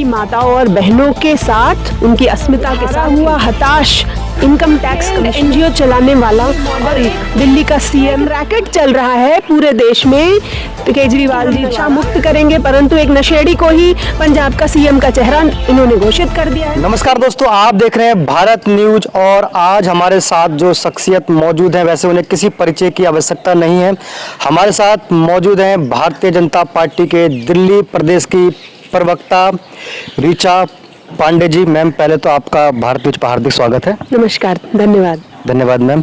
माताओं और बहनों के साथ, उनकी अस्मिता के साथ हुआ हताश इनकम टैक्स एनजीओ चलाने वाला और दिल्ली का सीएम रैकेट चल रहा है पूरे देश में। केजरीवाल जी नशा मुक्त करेंगे, परंतु एक नशेड़ी को ही पंजाब का सीएम का चेहरा इन्होंने घोषित कर दिया है। नमस्कार दोस्तों, आप देख रहे हैं भारत न्यूज और आज हमारे साथ जो शख्सियत मौजूद हैं, वैसे उन्हें किसी परिचय की आवश्यकता नहीं है। हमारे साथ मौजूद हैं भारतीय जनता पार्टी के दिल्ली प्रदेश की प्रवक्ता ऋचा पांडे जी। मैम, पहले तो आपका भारत न्यूज पर हार्दिक स्वागत है। नमस्कार, धन्यवाद। धन्यवाद मैम।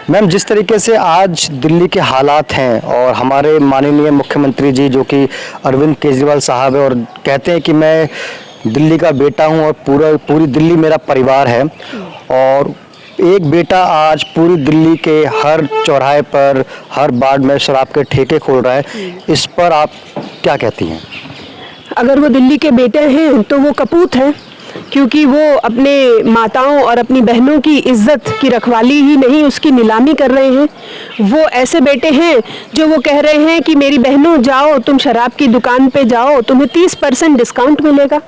मैम, जिस तरीके से आज दिल्ली के हालात हैं और हमारे माननीय मुख्यमंत्री जी जो कि अरविंद केजरीवाल साहब है और कहते हैं कि मैं दिल्ली का बेटा हूं और पूरी दिल्ली मेरा परिवार है, और एक बेटा आज पूरी दिल्ली के हर चौराहे पर, हर वार्ड में शराब के ठेके खोल रहा है, इस पर आप क्या कहती हैं? अगर वो दिल्ली के बेटे हैं तो वो कपूत हैं, क्योंकि वो अपने माताओं और अपनी बहनों की इज्जत की रखवाली ही नहीं, उसकी नीलामी कर रहे हैं। वो ऐसे बेटे हैं जो वो कह रहे हैं कि मेरी बहनों जाओ, तुम शराब की दुकान पे जाओ, तुम्हें 30% डिस्काउंट मिलेगा।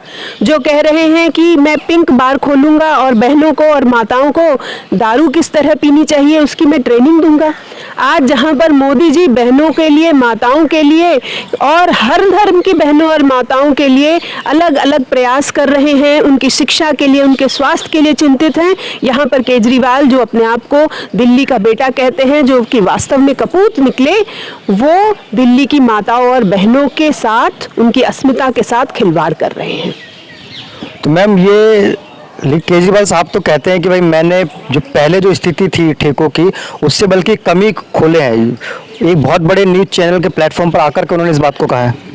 जो कह रहे हैं कि मैं पिंक बार खोलूँगा और बहनों को और माताओं को दारू किस तरह पीनी चाहिए उसकी मैं ट्रेनिंग दूंगा। आज जहाँ पर मोदी जी बहनों के लिए, माताओं के लिए और हर धर्म की बहनों और माताओं के लिए अलग अलग प्रयास कर रहे हैं, उनकी शिक्षा के लिए, उनके स्वास्थ्य के लिए चिंतित हैं, यहाँ पर केजरीवाल जो अपने आप को दिल्ली का बेटा कहते हैं, जो कि वास्तव में कपूत निकले, वो दिल्ली की माताओं और बहनों के साथ, उनकी अस्मिता के साथ खिलवाड़ कर रहे हैं। तो मैम, ये केजरीवाल साहब तो कहते हैं कि भाई मैंने जो पहले जो स्थिति थी ठेकों की, उससे बल्कि कमी खोले हैं। एक बहुत बड़े न्यूज चैनल के प्लेटफॉर्म पर आकर के उन्होंने इस बात को कहा है।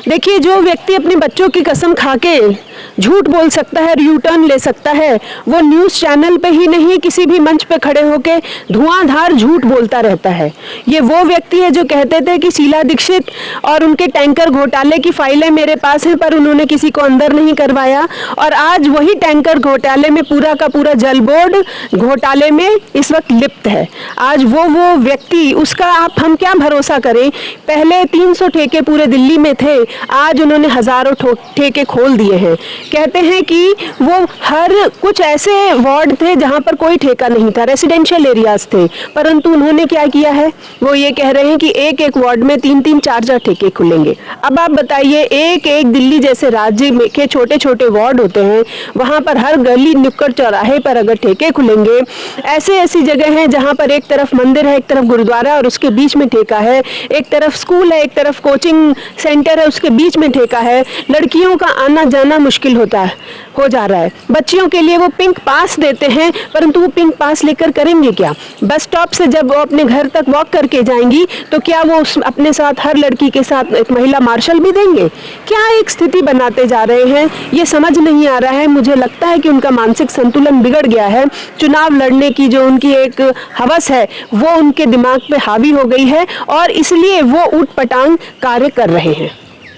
देखिए, जो व्यक्ति अपने बच्चों की कसम खा के झूठ बोल सकता है, यू टर्न ले सकता है, वो न्यूज़ चैनल पे ही नहीं किसी भी मंच पे खड़े होके धुआंधार झूठ बोलता रहता है। ये वो व्यक्ति है जो कहते थे कि शीला दीक्षित और उनके टैंकर घोटाले की फाइलें मेरे पास हैं, पर उन्होंने किसी को अंदर नहीं करवाया, और आज वही टैंकर घोटाले में पूरा का पूरा जल बोर्ड घोटाले में इस वक्त लिप्त है। आज वो व्यक्ति, उसका हम क्या भरोसा करें? पहले 300 ठेके पूरे दिल्ली में थे, आज उन्होंने हजारों ठेके खोल दिए हैं। कहते हैं कि वो हर कुछ ऐसे वार्ड थे जहां पर कोई ठेका नहीं था, रेसिडेंशियल एरियाज थे, परंतु उन्होंने क्या किया है? वो ये कह रहे हैं कि एक एक वार्ड में 3-3, 4-4 ठेके खुलेंगे। अब आप बताइए, एक एक दिल्ली जैसे राज्य में के छोटे छोटे वार्ड होते हैं, वहां पर हर गली नुक्कड़ चौराहे पर अगर ठेके खुलेंगे, ऐसी जगह है जहां पर एक तरफ मंदिर है, एक तरफ गुरुद्वारा और उसके बीच में ठेका है, एक तरफ स्कूल है, एक तरफ कोचिंग सेंटर है, उसके बीच में ठेका है। लड़कियों का आना जाना मुश्किल हो जा रहा है। बच्चियों के लिए वो पिंक पास देते हैं, परंतु वो पिंक पास लेकर करेंगे क्या? बस स्टॉप से जब वो अपने घर तक वॉक करके जाएंगी तो क्या वो अपने साथ हर लड़की के साथ एक महिला मार्शल भी देंगे? क्या एक स्थिति बनाते जा रहे हैं, ये समझ नहीं आ रहा है। मुझे लगता है कि उनका मानसिक संतुलन बिगड़ गया है। चुनाव लड़ने की जो उनकी एक हवस है वो उनके दिमाग पे हावी हो गई है और इसलिए वो ऊटपटांग कार्य कर रहे हैं।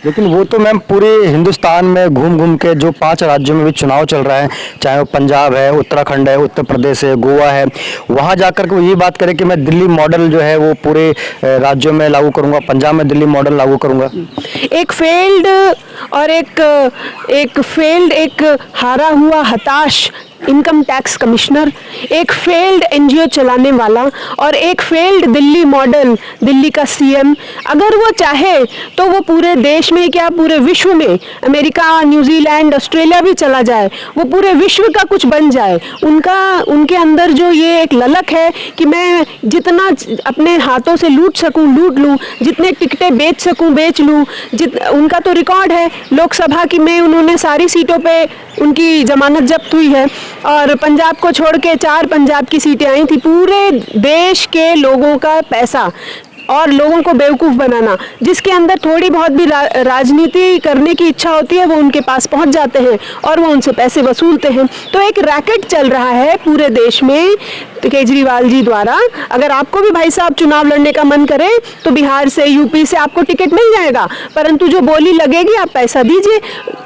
लेकिन वो तो मैम पूरे हिंदुस्तान में घूम घूम के, जो 5 राज्यों में भी चुनाव चल रहा है, चाहे वो पंजाब है, उत्तराखंड है, उत्तर प्रदेश है, गोवा है, वहाँ जाकर के वो ये बात करें कि मैं दिल्ली मॉडल जो है वो पूरे राज्यों में लागू करूँगा, पंजाब में दिल्ली मॉडल लागू करूँगा। एक फेल्ड और एक हारा हुआ हताश इनकम टैक्स कमिश्नर, एक फेल्ड एनजीओ चलाने वाला और एक फेल्ड दिल्ली मॉडल, दिल्ली का सीएम, अगर वो चाहे तो वो पूरे देश में, क्या पूरे विश्व में, अमेरिका, न्यूजीलैंड, ऑस्ट्रेलिया भी चला जाए, वो पूरे विश्व का कुछ बन जाए। उनके अंदर जो ये एक ललक है कि मैं जितना अपने हाथों से लूट सकूं लूट लूं, जितने टिकटें बेच सकूं बेच लूं, उनका तो रिकॉर्ड है लोकसभा की में, उन्होंने सारी सीटों पे उनकी जमानत जब्त हुई है और पंजाब को छोड़ के 4 पंजाब की सीटें आई थी। पूरे देश के लोगों का पैसा और लोगों को बेवकूफ़ बनाना, जिसके अंदर थोड़ी बहुत भी राजनीति करने की इच्छा होती है, वो उनके पास पहुंच जाते हैं और वो उनसे पैसे वसूलते हैं। तो एक रैकेट चल रहा है पूरे देश में केजरीवाल जी द्वारा। अगर आपको भी भाई साहब चुनाव लड़ने का मन करे तो बिहार से, यूपी से आपको टिकट मिल जाएगा, परंतु जो बोली लगेगी आप पैसा दीजिए।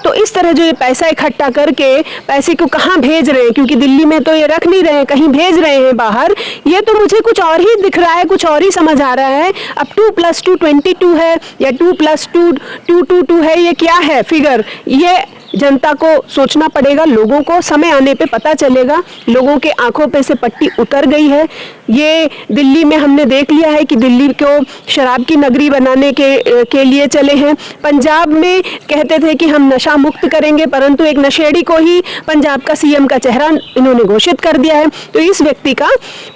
तो इस तरह जो ये पैसा इकट्ठा करके पैसे को कहाँ भेज रहे हैं, क्योंकि दिल्ली में तो ये रख नहीं रहे हैं, कहीं भेज रहे हैं बाहर, ये तो मुझे कुछ और ही दिख रहा है, कुछ और ही समझ आ रहा है। अब 2+2 22 है या 2+2 222 है, ये क्या है फिगर? ये जनता को सोचना पड़ेगा, लोगों को समय आने पे पता चलेगा, लोगों के आंखों पे से पट्टी उतर गई है। ये दिल्ली में हमने देख लिया है कि दिल्ली को शराब की नगरी बनाने के लिए चले हैं। पंजाब में कहते थे कि हम नशा मुक्त करेंगे, परंतु एक नशेड़ी को ही पंजाब का सीएम का चेहरा इन्होंने घोषित कर दिया है। तो इस व्यक्ति का,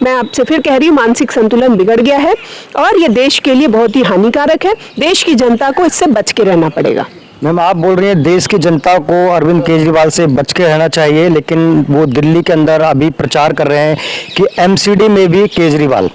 मैं आपसे फिर कह रही हूँ, मानसिक संतुलन बिगड़ गया है और ये देश के लिए बहुत ही हानिकारक है। देश की जनता को इससे बच के रहना पड़ेगा। मैम, आप बोल रही हैं देश की जनता को अरविंद केजरीवाल से बच के रहना चाहिए, लेकिन वो दिल्ली के अंदर अभी प्रचार कर रहे हैं कि एमसीडी में भी केजरीवाल,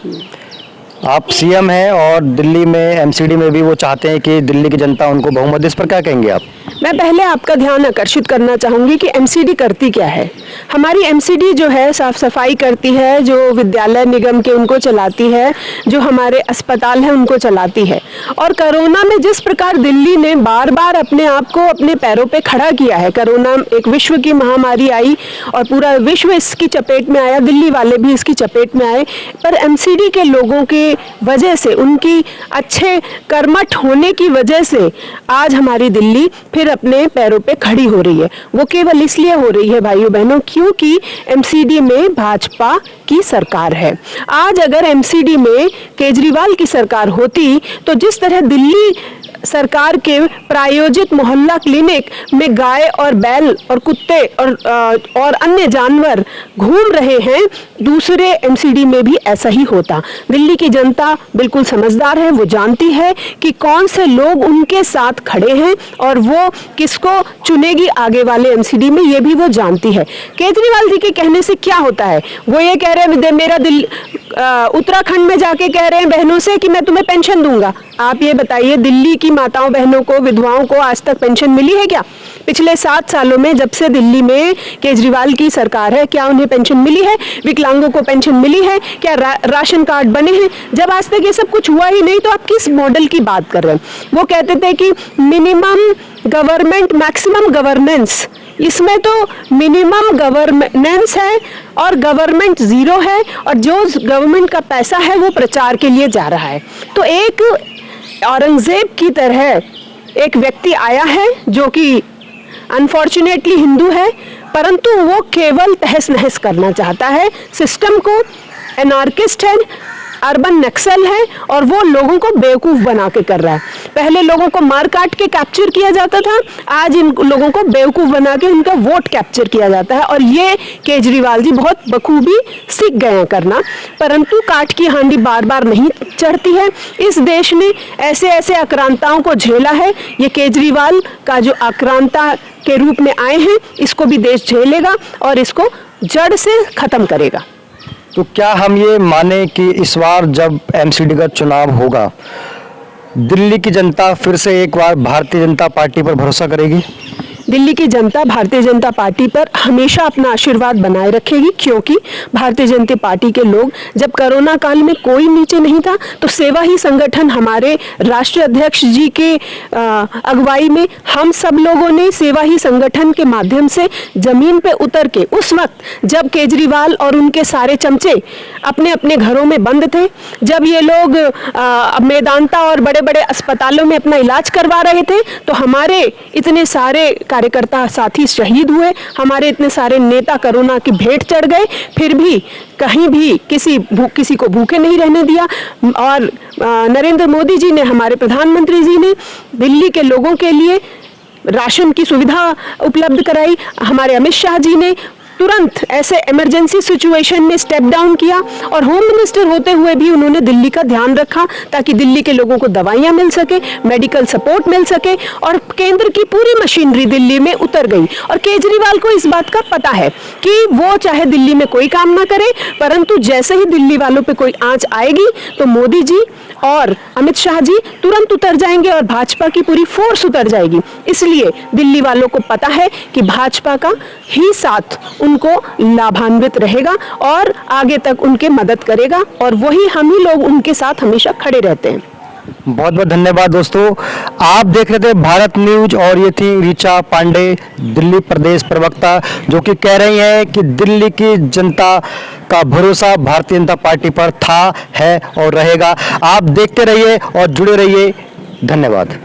आप सीएम हैं और दिल्ली में एमसीडी में भी वो चाहते हैं कि दिल्ली की जनता उनको बहुमत। इस पर क्या कहेंगे आप? मैं पहले आपका ध्यान आकर्षित करना चाहूँगी कि एमसीडी करती क्या है। हमारी एमसीडी जो है साफ सफाई करती है, जो विद्यालय निगम के उनको चलाती है, जो हमारे अस्पताल हैं उनको चलाती है। और कोरोना में जिस प्रकार दिल्ली ने बार बार अपने आप को अपने पैरों पे खड़ा किया है, कोरोना एक विश्व की महामारी आई और पूरा विश्व इसकी चपेट में आया, दिल्ली वाले भी इसकी चपेट में आए, पर एमसीडी के लोगों की वजह से, उनकी अच्छे कर्मठ होने की वजह से आज हमारी दिल्ली फिर अपने पैरों पे खड़ी हो रही है। वो केवल इसलिए हो रही है भाइयों बहनों क्योंकि एमसीडी में भाजपा की सरकार है। आज अगर एमसीडी में केजरीवाल की सरकार होती तो जिस तरह दिल्ली सरकार के प्रायोजित मोहल्ला क्लिनिक में गाय और बैल और कुत्ते और अन्य जानवर घूम रहे हैं, दूसरे एमसीडी में भी ऐसा ही होता। दिल्ली की जनता बिल्कुल समझदार है, वो जानती है कि कौन से लोग उनके साथ खड़े हैं और वो किसको चुनेगी आगे वाले एमसीडी में, ये भी वो जानती है। केजरीवाल जी के कहने से क्या होता है? वो ये कह रहे हैं, मेरा उत्तराखंड में जाके कह रहे हैं बहनों से कि मैं तुम्हें पेंशन दूंगा। आप ये बताइए, दिल्ली की माताओं बहनों को, विधवाओं को आज तक पेंशन मिली है क्या? पिछले 7 सालों में जब से दिल्ली में केजरीवाल की सरकार है, क्या उन्हें पेंशन मिली है? विकलांगों को पेंशन मिली है क्या? राशन कार्ड बने हैं? जब आज तक ये सब कुछ हुआ ही नहीं तो आप किस मॉडल की बात कर रहे हैं? वो कहते थे कि मिनिमम गवर्नमेंट मैक्सिमम गवर्नेंस, इसमें तो मिनिमम गवर्नेंस है और गवर्नमेंट जीरो है और जो गवर्नमेंट का पैसा है वो प्रचार के लिए जा रहा है। तो एक औरंगजेब की तरह एक व्यक्ति आया है जो कि अनफॉर्चुनेटली हिंदू है, परंतु वो केवल तहस नहस करना चाहता है सिस्टम को, एनार्किस्ट है, अर्बन नक्सल है और वो लोगों को बेवकूफ़ बना के कर रहा है। पहले लोगों को मार काट के कैप्चर किया जाता था, आज इन लोगों को बेवकूफ़ बना के उनका वोट कैप्चर किया जाता है और ये केजरीवाल जी बहुत बखूबी सीख गए हैं करना। परंतु काट की हांडी बार बार नहीं चढ़ती है। इस देश ने ऐसे ऐसे आक्रांताओं को झेला है, ये केजरीवाल का जो आक्रांता के रूप में आए हैं इसको भी देश झेलेगा और इसको जड़ से ख़त्म करेगा। तो क्या हम ये माने कि इस बार जब एमसीडी का चुनाव होगा, दिल्ली की जनता फिर से एक बार भारतीय जनता पार्टी पर भरोसा करेगी? दिल्ली की जनता भारतीय जनता पार्टी पर हमेशा अपना आशीर्वाद बनाए रखेगी, क्योंकि भारतीय जनता पार्टी के लोग, जब कोरोना काल में कोई नीचे नहीं था तो सेवा ही संगठन, हमारे राष्ट्रीय अध्यक्ष जी के अगुवाई में हम सब लोगों ने सेवा ही संगठन के माध्यम से जमीन पे उतर के, उस वक्त जब केजरीवाल और उनके सारे चमचे अपने अपने घरों में बंद थे, जब ये लोग मेदांता और बड़े बड़े अस्पतालों में अपना इलाज करवा रहे थे, तो हमारे इतने सारे कार्यकर्ता साथी शहीद हुए, हमारे इतने सारे नेता कोरोना की भेंट चढ़ गए, फिर भी कहीं भी किसी को भूखे नहीं रहने दिया। और नरेंद्र मोदी जी ने, हमारे प्रधानमंत्री जी ने दिल्ली के लोगों के लिए राशन की सुविधा उपलब्ध कराई। हमारे अमित शाह जी ने तुरंत ऐसे इमरजेंसी सिचुएशन में स्टेप डाउन किया और होम मिनिस्टर होते हुए भी उन्होंने दिल्ली का ध्यान रखा ताकि दिल्ली के लोगों को दवाइयां मिल सके, मेडिकल सपोर्ट मिल सके और केंद्र की पूरी मशीनरी दिल्ली में उतर गई। और केजरीवाल को इस बात का पता है कि वो चाहे दिल्ली में कोई काम ना करे, परंतु जैसे ही दिल्ली वालों पे कोई आंच आएगी तो मोदी जी और अमित शाह जी तुरंत उतर जाएंगे और भाजपा की पूरी फोर्स उतर जाएगी। इसलिए दिल्ली वालों को पता है कि भाजपा का ही साथ उनको लाभान्वित रहेगा और आगे तक उनके मदद करेगा और वही हम ही लोग उनके साथ हमेशा खड़े रहते हैं। बहुत बहुत धन्यवाद दोस्तों, आप देख रहे थे भारत न्यूज और ये थी ऋचा पांडे, दिल्ली प्रदेश प्रवक्ता, जो कि कह रही हैं कि दिल्ली की जनता का भरोसा भारतीय जनता पार्टी पर था, है और रहेगा। आप देखते रहिए और जुड़े रहिए। धन्यवाद।